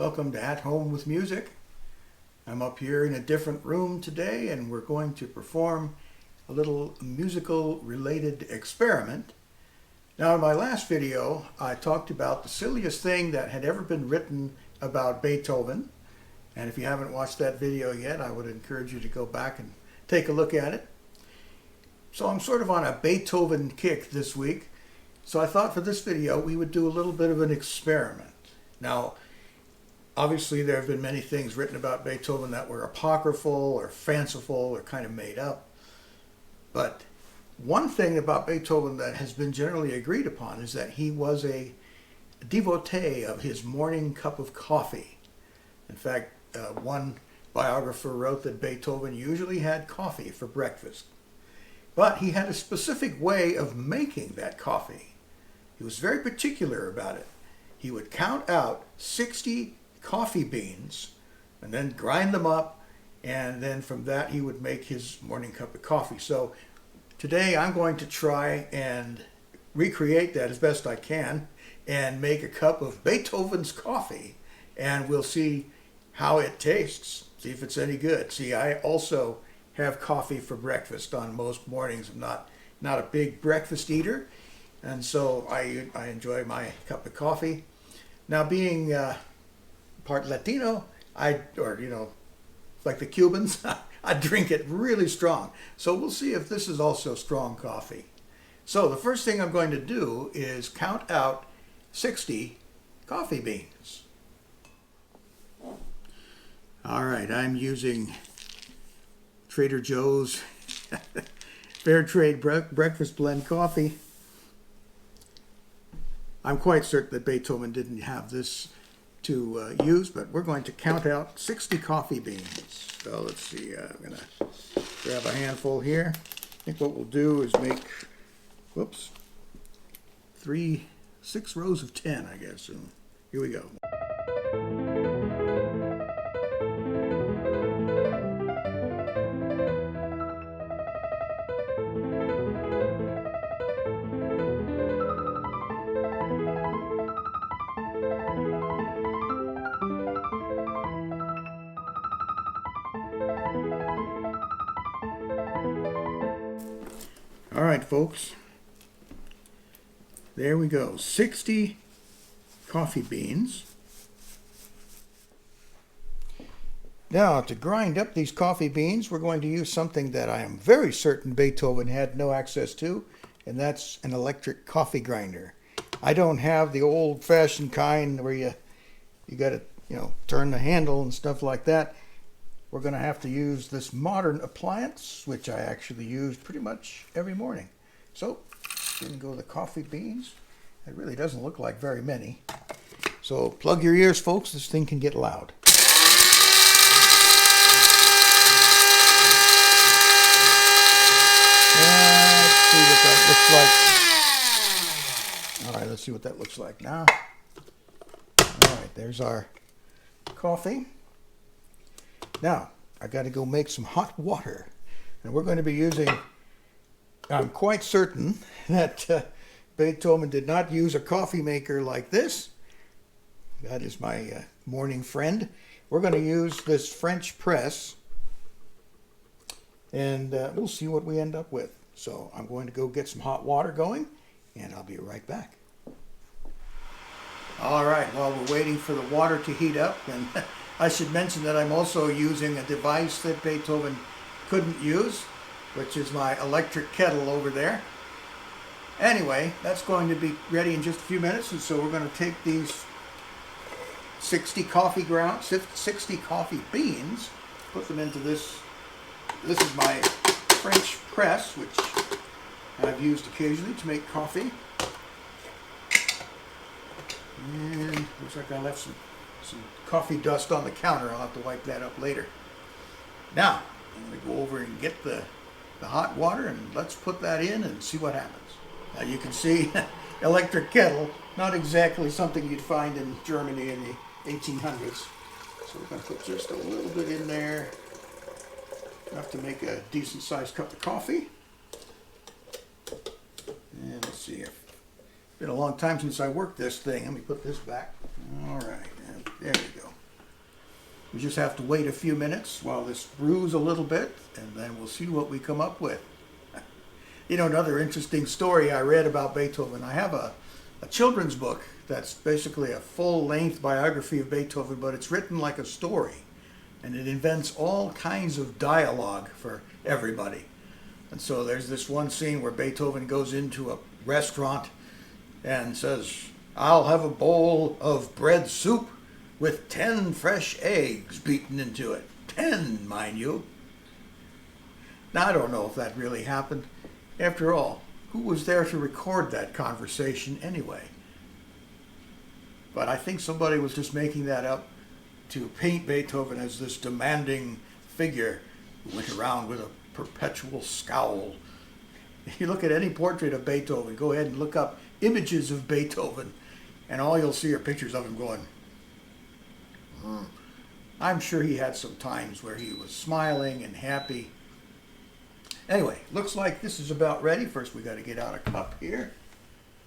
Welcome to At Home with Music. I'm up here in a different room today and we're going to perform a little musical related experiment. Now in my last video I talked about the silliest thing that had ever been written about Beethoven, and if you haven't watched that video yet I would encourage you to go back and take a look at it. So I'm sort of on a Beethoven kick this week, so I thought for this video we would do a little bit of an experiment. Now obviously there have been many things written about Beethoven that were apocryphal or fanciful or kind of made up. But one thing about Beethoven that has been generally agreed upon is that he was a devotee of his morning cup of coffee. In fact, one biographer wrote that Beethoven usually had coffee for breakfast. But he had a specific way of making that coffee. He was very particular about it. He would count out 60 coffee beans and then grind them up, and then from that he would make his morning cup of coffee. So today I'm going to try and recreate that as best I can and make a cup of Beethoven's coffee, and we'll see how it tastes, see if it's any good. See, I also have coffee for breakfast on most mornings. I'm not a big breakfast eater, and so I enjoy my cup of coffee. Now being part Latino, like the Cubans, I drink it really strong. So we'll see if this is also strong coffee. So the first thing I'm going to do is count out 60 coffee beans. All right, I'm using Trader Joe's Fair Trade Breakfast Blend coffee. I'm quite certain that Beethoven didn't have this to use, but we're going to count out 60 coffee beans. So let's see, I'm going to grab a handful here. I think what we'll do is make, 6 rows of 10, I guess. So here we go. All right, folks, there we go, 60 coffee beans. Now, to grind up these coffee beans, we're going to use something that I am very certain Beethoven had no access to, and that's an electric coffee grinder. I don't have the old-fashioned kind where you got to, turn the handle and stuff like that. We're going to have to use this modern appliance, which I actually use pretty much every morning. So, in go the coffee beans. It really doesn't look like very many. So, plug your ears, folks. This thing can get loud. Let's see what that looks like. All right, let's see what that looks like now. All right, there's our coffee. Now, I got to go make some hot water. And we're going to be using, I'm quite certain that Beethoven did not use a coffee maker like this. That is my morning friend. We're going to use this French press, and we'll see what we end up with. So I'm going to go get some hot water going, and I'll be right back. All right, while we're waiting for the water to heat up, and I should mention that I'm also using a device that Beethoven couldn't use, which is my electric kettle over there. Anyway, that's going to be ready in just a few minutes, and so we're going to take these 60 coffee beans, put them into this. This is my French press, which I've used occasionally to make coffee. And looks like I left some coffee dust on the counter. I'll have to wipe that up later. Now, I'm going to go over and get the hot water, and let's put that in and see what happens. Now you can see, electric kettle, not exactly something you'd find in Germany in the 1800s. So we're going to put just a little bit in there, enough to make a decent sized cup of coffee. And let's see, it's been a long time since I worked this thing. Let me put this back. All right, and there we go. We just have to wait a few minutes while this brews a little bit, and then we'll see what we come up with. You know, another interesting story I read about Beethoven. I have a children's book that's basically a full-length biography of Beethoven, but it's written like a story, and it invents all kinds of dialogue for everybody. And so there's this one scene where Beethoven goes into a restaurant and says, "I'll have a bowl of bread soup with 10 fresh eggs beaten into it." 10, mind you. Now, I don't know if that really happened. After all, who was there to record that conversation anyway? But I think somebody was just making that up to paint Beethoven as this demanding figure who went around with a perpetual scowl. If you look at any portrait of Beethoven, go ahead and look up images of Beethoven, and all you'll see are pictures of him going, I'm sure he had some times where he was smiling and happy. Anyway, looks like this is about ready. First we got to get out a cup here.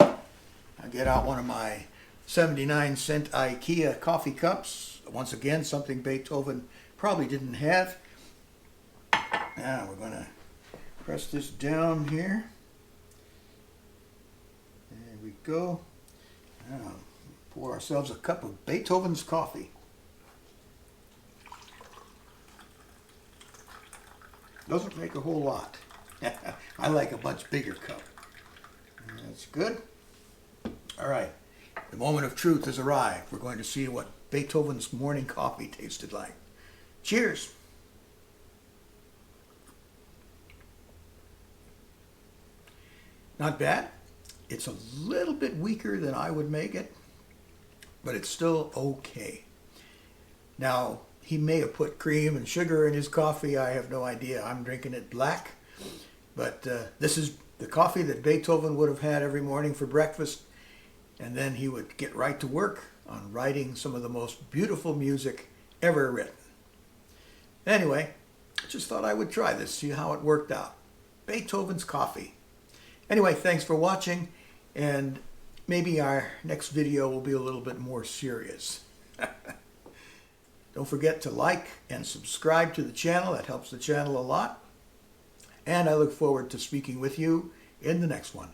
I get out one of my 79-cent IKEA coffee cups. Once again, something Beethoven probably didn't have. Now we're going to press this down here. There we go. Now pour ourselves a cup of Beethoven's coffee. Doesn't make a whole lot. I like a much bigger cup. That's good. All right. The moment of truth has arrived. We're going to see what Beethoven's morning coffee tasted like. Cheers. Not bad. It's a little bit weaker than I would make it, but it's still okay. Now, he may have put cream and sugar in his coffee. I have no idea. I'm drinking it black. But this is the coffee that Beethoven would have had every morning for breakfast. And then he would get right to work on writing some of the most beautiful music ever written. Anyway, I just thought I would try this, see how it worked out. Beethoven's coffee. Anyway, thanks for watching. And maybe our next video will be a little bit more serious. Don't forget to like and subscribe to the channel. That helps the channel a lot. And I look forward to speaking with you in the next one.